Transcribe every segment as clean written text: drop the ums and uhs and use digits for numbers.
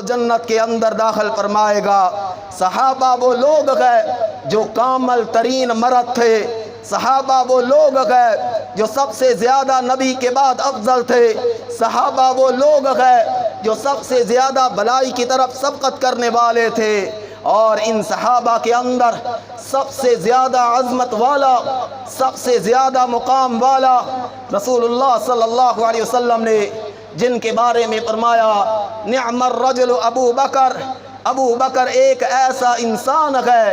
جنت کے اندر داخل فرمائے گا۔ صحابہ وہ لوگ ہیں جو کامل ترین مرد تھے، صحابہ وہ لوگ ہیں جو سب سے زیادہ نبی کے بعد افضل تھے، صحابہ وہ لوگ ہیں جو سب سے زیادہ بھلائی کی طرف سبقت کرنے والے تھے، اور ان صحابہ کے اندر سب سے زیادہ عظمت والا، سب سے زیادہ مقام والا رسول اللہ صلی اللہ علیہ وسلم نے جن کے بارے میں فرمایا نعم الرجل ابو بکر، ابو بکر ایک ایسا انسان ہے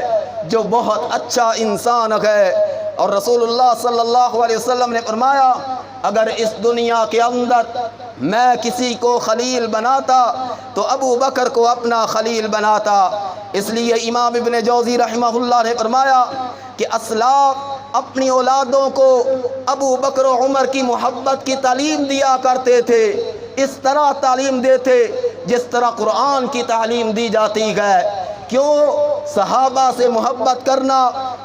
جو بہت اچھا انسان ہے۔ اور رسول اللہ صلی اللہ علیہ وسلم نے فرمایا اگر اس دنیا کے اندر میں کسی کو خلیل بناتا تو ابو بکر کو اپنا خلیل بناتا۔ اس لیے امام ابن جوزی رحمہ اللہ نے فرمایا کہ اسلاف اپنی اولادوں کو ابو بکر و عمر کی محبت کی تعلیم دیا کرتے تھے، اس طرح تعلیم دیتے جس طرح قرآن کی تعلیم دی جاتی ہے۔ کیوں؟ صحابہ سے محبت کرنا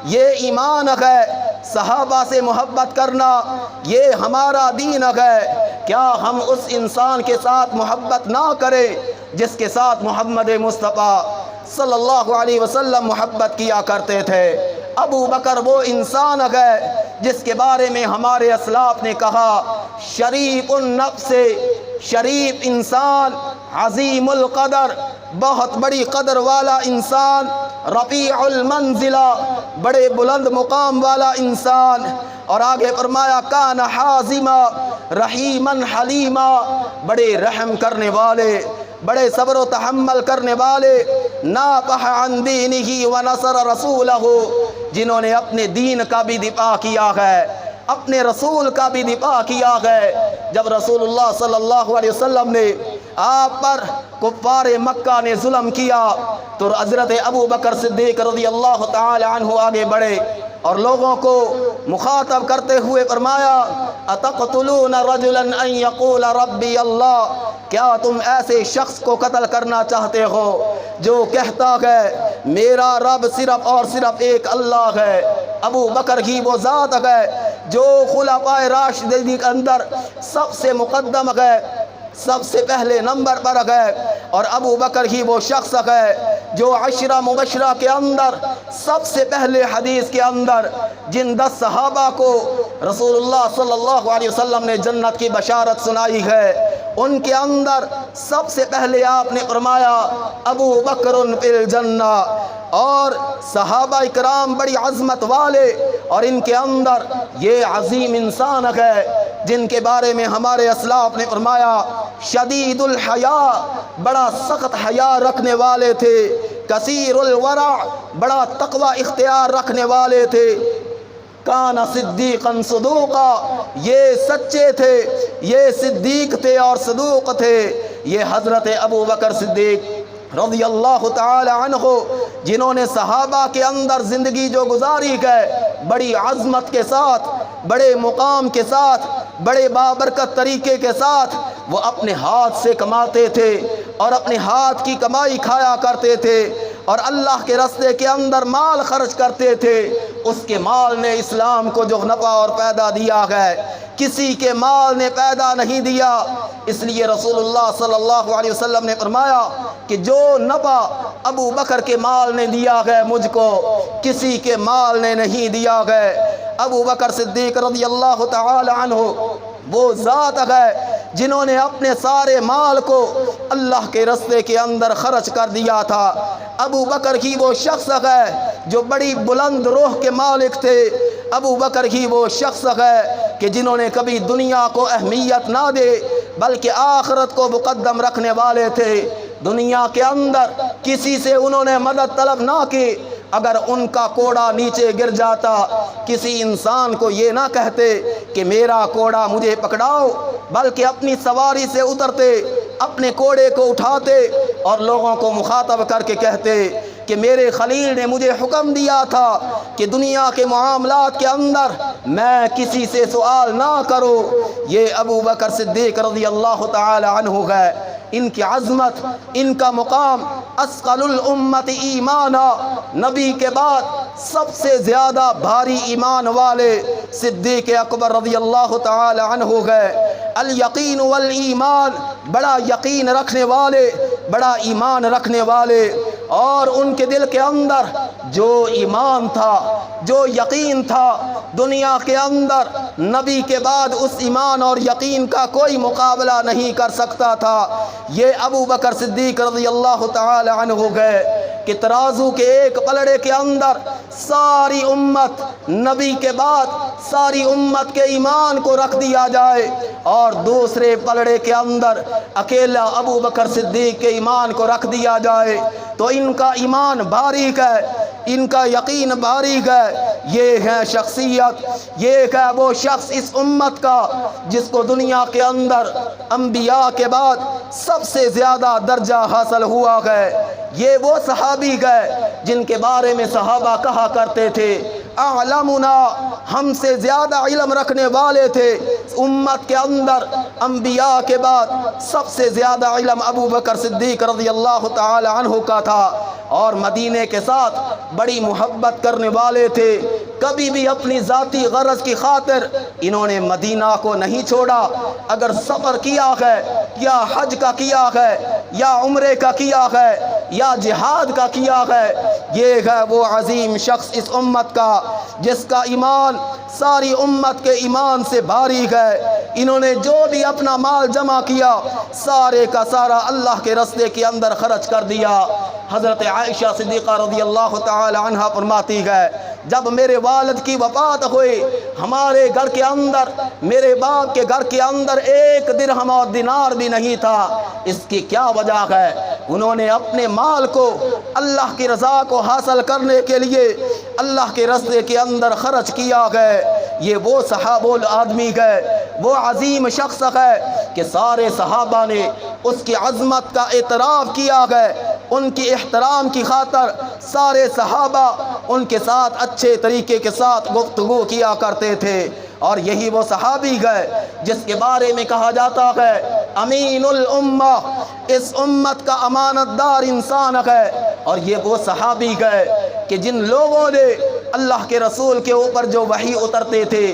یہ ایمان ہے، صحابہ سے محبت کرنا یہ ہمارا دین ہے۔ کیا ہم اس انسان کے ساتھ محبت نہ کریں جس کے ساتھ محمد مصطفیٰ صلی اللہ علیہ وسلم محبت کیا کرتے تھے؟ ابو بکر وہ انسان ہے جس کے بارے میں ہمارے اسلاف نے کہا شریف النفس، شریف انسان، عظیم القدر، بہت بڑی قدر والا انسان، رفیع المنزلہ، بڑے بلند مقام والا انسان۔ اور آگے فرمایا کان حازما رحیما حلیما، بڑے رحم کرنے والے، بڑے صبر و تحمل کرنے والے، نافح عن دینہ ونصر رسولہ، جنہوں نے اپنے دین کا بھی دفاع کیا ہے، اپنے رسول کا بھی دفاع کیا ہے۔ جب رسول اللہ صلی اللہ علیہ وسلم نے آپ پر کفار مکہ نے ظلم کیا تو حضرت ابو بکر صدیق رضی اللہ تعالی عنہ آگے بڑھے اور لوگوں کو مخاطب کرتے ہوئے فرمایا اتقتلون رجلا ان یقول ربی اللہ، کیا تم ایسے شخص کو قتل کرنا چاہتے ہو جو کہتا ہے میرا رب صرف اور صرف ایک اللہ ہے؟ ابو بکر ہی وہ ذات ہے جو خلفائے راشدین کے اندر سب سے مقدم ہے، سب سے پہلے نمبر پر ہے، اور ابو بکر ہی وہ شخص ہے جو عشرہ مبشرہ کے اندر سب سے پہلے حدیث کے اندر جن 10 صحابہ کو رسول اللہ صلی اللہ علیہ وسلم نے جنت کی بشارت سنائی ہے ان کے اندر سب سے پہلے آپ نے فرمایا ابو بکر فی الجنہ۔ اور صحابہ اکرام بڑی عظمت والے، اور ان کے اندر یہ عظیم انسان ہے جن کے بارے میں ہمارے اسلاف نے فرمایا شدید الحیاء، بڑا سخت حیا رکھنے والے تھے، کثیر الورع، بڑا تقوی اختیار رکھنے والے تھے، کان صدیقا صدوقا، یہ سچے تھے، یہ صدیق تھے اور صدوق تھے۔ یہ حضرت ابو بکر صدیق رضی اللہ تعالی عنہ جنہوں نے صحابہ کے اندر زندگی جو گزاری ہے بڑی عظمت کے ساتھ، بڑے مقام کے ساتھ، بڑے بابرکت طریقے کے ساتھ، وہ اپنے ہاتھ سے کماتے تھے اور اپنے ہاتھ کی کمائی کھایا کرتے تھے اور اللہ کے راستے کے اندر مال خرچ کرتے تھے۔ اس کے مال نے اسلام کو جو نفع اور پیدا دیا ہے کسی کے مال نے پیدا نہیں دیا۔ اس لیے رسول اللہ صلی اللہ علیہ وسلم نے فرمایا کہ جو نفع ابو بکر کے مال نے دیا ہے مجھ کو کسی کے مال نے نہیں دیا ہے۔ ابو بکر صدیق رضی اللہ تعالی عنہ وہ ذات ہے جنہوں نے اپنے سارے مال کو اللہ کے راستے کے اندر خرچ کر دیا تھا۔ ابو بکر ہی وہ شخص ہے جو بڑی بلند روح کے مالک تھے، ابو بکر ہی وہ شخص ہے کہ جنہوں نے کبھی دنیا کو اہمیت نہ دے بلکہ آخرت کو مقدم رکھنے والے تھے۔ دنیا کے اندر کسی سے انہوں نے مدد طلب نہ کی، اگر ان کا کوڑا نیچے گر جاتا کسی انسان کو یہ نہ کہتے کہ میرا کوڑا مجھے پکڑاؤ، بلکہ اپنی سواری سے اترتے، اپنے کوڑے کو اٹھاتے اور لوگوں کو مخاطب کر کے کہتے کہ میرے خلیل نے مجھے حکم دیا تھا کہ دنیا کے معاملات کے اندر میں کسی سے سوال نہ کروں۔ یہ ابو بکر صدیق رضی اللہ تعالی عنہ ہے۔ ان کی عظمت، ان کا مقام اثقل الامت ایمانا، نبی کے بعد سب سے زیادہ بھاری ایمان والے صدیق اکبر رضی اللہ تعالی عنہ ہے۔ الیقین والایمان، بڑا یقین رکھنے والے، بڑا ایمان رکھنے والے، اور ان کے دل کے اندر جو ایمان تھا، جو یقین تھا، دنیا کے اندر نبی کے بعد اس ایمان اور یقین کا کوئی مقابلہ نہیں کر سکتا تھا، یہ ابو بکر صدیق رضی اللہ تعالی عنہ گئے کہ ترازو کے ایک پلڑے کے اندر ساری امت، نبی کے بعد ساری امت کے ایمان کو رکھ دیا جائے، اور دوسرے پلڑے کے اندر اکیلا ابو بکر صدیق کے ایمان کو رکھ دیا جائے، تو ان کا ایمان باریک ہے، ان کا یقین باریک ہے۔ یہ ہے شخصیت، یہ ہے وہ شخص اس امت کا جس کو دنیا کے اندر انبیاء کے بعد سب سے زیادہ درجہ حاصل ہوا ہے۔ یہ وہ صحابی ہے جن کے بارے میں صحابہ کہا کرتے تھے اعلمنا، ہم سے زیادہ علم رکھنے والے تھے امت کے اندر، انبیاء کے بعد سب سے زیادہ علم ابو بکر صدیق رضی اللہ تعالی عنہ کا تھا، اور مدینے کے ساتھ بڑی محبت کرنے والے تھے۔ کبھی بھی اپنی ذاتی غرض کی خاطر انہوں نے مدینہ کو نہیں چھوڑا، اگر سفر کیا ہے یا حج کا کیا ہے یا عمرے کا کیا ہے یا جہاد کا کیا ہے، یہ ہے وہ عظیم شخص اس امت کا جس کا ایمان ساری امت کے ایمان سے باریک ہے۔ انہوں نے جو بھی اپنا مال جمع کیا سارے کا سارا اللہ کے راستے کے اندر خرچ کر دیا۔ حضرت عائشہ صدیقہ رضی اللہ تعالی عنہ فرماتی ہے جب میرے والد کی وفات ہوئی، ہمارے گھر کے اندر، میرے باپ کے گھر کے اندر ایک درہم اور دینار بھی نہیں تھا۔ اس کی کیا وجہ ہے؟ انہوں نے اپنے مال کو اللہ کی رضا کو حاصل کرنے کے لیے اللہ کے راستے کے اندر خرچ کیا ہے۔ یہ وہ صحابہ آدمی ہے، وہ عظیم شخص ہے کہ سارے صحابہ نے اس کی عظمت کا اعتراف کیا ہے، ان کی احترام کی خاطر سارے صحابہ ان کے ساتھ اچھے طریقے کے ساتھ گفتگو کیا کرتے تھے، اور یہی وہ صحابی ہے جس کے بارے میں کہا جاتا ہے امین الامہ، اس امت کا امانت دار انسان ہے۔ اور یہ وہ صحابی ہے کہ جن لوگوں نے اللہ کے رسول کے اوپر جو وحی اترتے تھے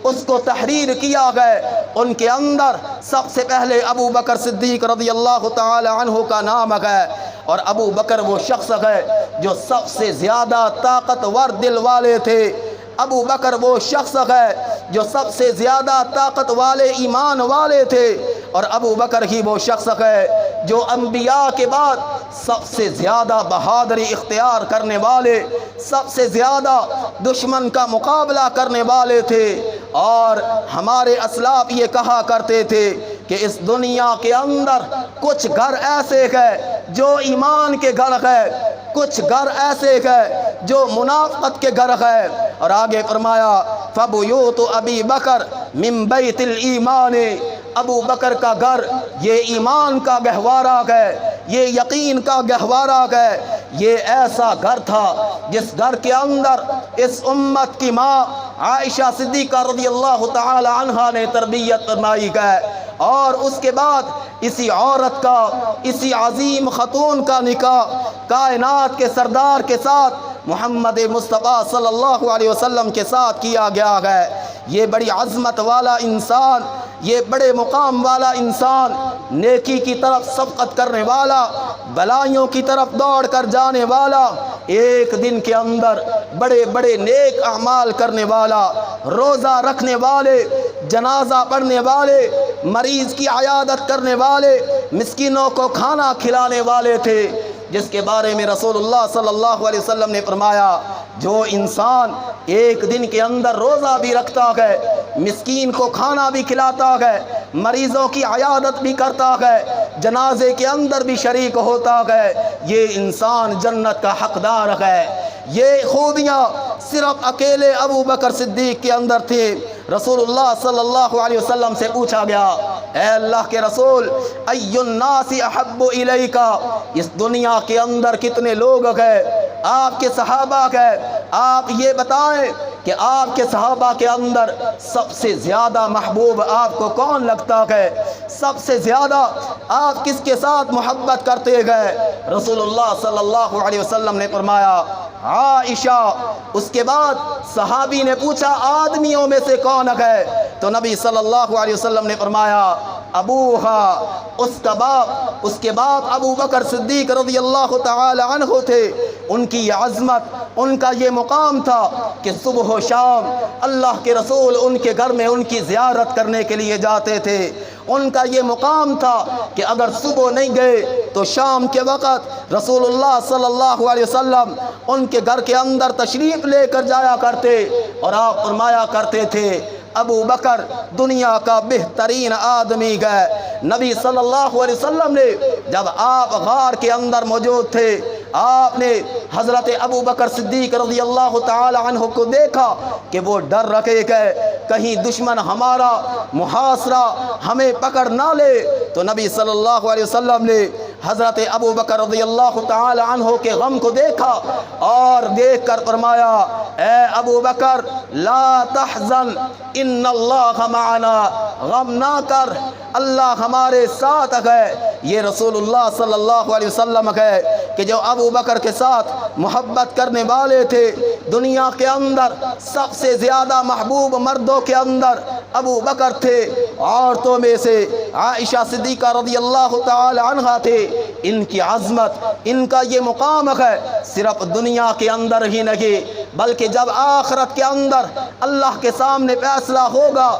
اس کو تحریر کیا گئے، ان کے اندر سب سے پہلے ابو بکر صدیق رضی اللہ تعالی عنہ کا نام ہے، اور ابو بکر وہ شخص ہے جو سب سے زیادہ طاقتور دل والے تھے۔ ابو بکر وہ شخص ہے جو سب سے زیادہ طاقت والے ایمان والے تھے، اور ابو بکر ہی وہ شخص ہے جو انبیاء کے بعد سب سے زیادہ بہادری اختیار کرنے والے، سب سے زیادہ دشمن کا مقابلہ کرنے والے تھے۔ اور ہمارے اسلاف یہ کہا کرتے تھے کہ اس دنیا کے اندر کچھ گھر ایسے ہیں جو ایمان کے گھر ہے، کچھ گھر ایسے ہیں جو منافقت کے گھر ہے، اور آگے فرمایا فَبُيُوتُ أَبِي بَكْرٍ مِّن بَيْتِ الْإِيمَانِ، ابو بکر کا گھر یہ ایمان کا گہوارہ ہے، یہ یقین کا گہوارہ ہے۔ یہ ایسا گھر تھا جس گھر کے اندر اس امت کی ماں عائشہ صدیقہ رضی اللہ تعالی عنہا نے تربیت فرمائی ہے، اور اس کے بعد اسی عورت کا، اسی عظیم خاتون کا نکاح کائنات کے سردار کے ساتھ محمد مصطفیٰ صلی اللہ علیہ وسلم کے ساتھ کیا گیا ہے۔ یہ بڑی عظمت والا انسان، یہ بڑے مقام والا انسان، نیکی کی طرف سبقت کرنے والا، بلائیوں کی طرف دوڑ کر جانے والا، ایک دن کے اندر بڑے بڑے نیک اعمال کرنے والا، روزہ رکھنے والے، جنازہ پڑھنے والے، مریض کی عیادت کرنے والے، مسکینوں کو کھانا کھلانے والے تھے، جس کے بارے میں رسول اللہ صلی اللہ علیہ وسلم نے فرمایا جو انسان ایک دن کے اندر روزہ بھی رکھتا ہے، مسکین کو کھانا بھی کھلاتا ہے، مریضوں کی عیادت بھی کرتا ہے، جنازے کے اندر بھی شریک ہوتا ہے، یہ انسان جنت کا حقدار ہے۔ یہ خوبیاں صرف اکیلے ابو بکر صدیق کے اندر تھے۔ رسول اللہ صلی اللہ علیہ وسلم سے پوچھا گیا اے اللہ کے رسول ای الناس احب الیکا، اس دنیا کے اندر کتنے لوگ ہیں؟ آپ کے صحابہ ہیں، آپ یہ بتائیں کہ آپ کے صحابہ کے اندر سب سے زیادہ محبوب آپ کو کون لگتا ہے؟ سب سے زیادہ آپ کس کے ساتھ محبت کرتے گئے؟ رسول اللہ صلی اللہ علیہ وسلم نے فرمایا عائشہ۔ اس کے بعد صحابی نے پوچھا آدمیوں میں سے کون ہے؟ تو نبی صلی اللہ علیہ وسلم نے فرمایا ابوہا، اس کا باپ، اس کے باپ ابو بکر صدیق رضی اللہ تعالی عنہ تھے۔ ان کی یہ عظمت، ان کا یہ مقام تھا کہ صبح و شام اللہ کے رسول ان کے گھر میں ان کی زیارت کرنے کے لیے جاتے تھے۔ ان کا یہ مقام تھا کہ اگر صبح نہیں گئے تو شام کے وقت رسول اللہ صلی اللہ علیہ وسلم ان کے گھر کے اندر تشریف لے کر جایا کرتے اور آپ فرمایا کرتے تھے ابو بکر دنیا کا بہترین آدمی ہے۔ نبی صلی اللہ علیہ وسلم نے جب آپ غار کے اندر موجود تھے، آپ نے حضرت ابو بکر صدیق رضی اللہ تعالی عنہ کو دیکھا کہ وہ ڈر رکھے گئے کہیں دشمن ہمارا محاصرہ ہمیں پکڑ نہ لے، تو نبی صلی اللہ علیہ وسلم نے حضرت ابو بکر رضی اللہ تعالی عنہ کے غم کو دیکھا اور دیکھ کر فرمایا اے ابو بکر لا تحزن ان اللہ معنا، غم نہ کر، اللہ ہمارے ساتھ ہے۔ یہ رسول اللہ صلی اللہ علیہ وسلم ہے کہ جو ابو بکر کے ساتھ محبت کرنے والے تھے۔ دنیا کے اندر سب سے زیادہ محبوب مردوں کے اندر ابو بکر تھے، عورتوں میں سے عائشہ صدیقہ رضی اللہ تعالی عنہا تھے۔ ان کی عظمت، ان کا یہ مقام ہے صرف دنیا کے اندر ہی نہیں بلکہ جب آخرت کے اندر اللہ کے سامنے فیصلہ ہوگا،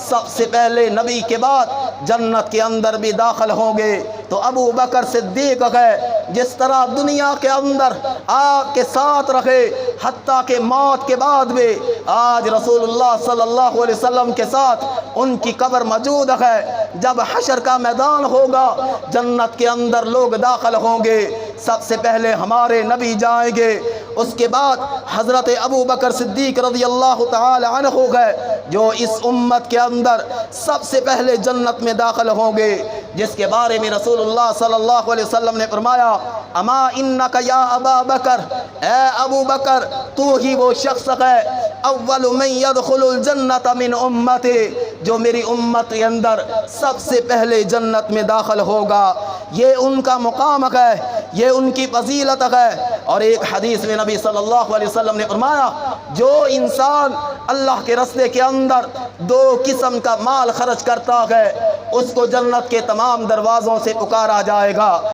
سب سے پہلے نبی کے بعد جنت کے اندر بھی داخل ہوں گے تو ابو بکر صدیق ہے۔ جس طرح دنیا کے اندر آپ کے ساتھ رکھے حتیٰ کہ موت کے بعد بھی آج رسول اللہ صلی اللہ علیہ وسلم کے ساتھ ان کی قبر موجود ہے۔ جب حشر کا میدان ہوگا، جنت کے اندر لوگ داخل ہوں گے، سب سے پہلے ہمارے نبی جائیں گے، اس کے بعد حضرت ابو بکر صدیق رضی اللہ تعالی عنہ ہے جو اس امت کے اندر سب سے پہلے جنت میں داخل ہوں گے، جس کے بارے میں رسول اللہ صلی اللہ علیہ وسلم نے فرمایا اما انک یا ابا بکر، اے ابو بکر تو ہی وہ شخص ہے اول من يدخل الجنت من امتی، جو میری امت کے اندر سب سے پہلے جنت میں داخل ہوگا۔ یہ ان کا مقام ہے، یہ ان کی فضیلت ہے۔ اور ایک حدیث میں نبی صلی اللہ علیہ وسلم نے فرمایا جو انسان اللہ کے راستے کے اندر 2 قسم کا مال خرچ کرتا ہے اس کو جنت کے تمام دروازوں سے پکارا جائے گا۔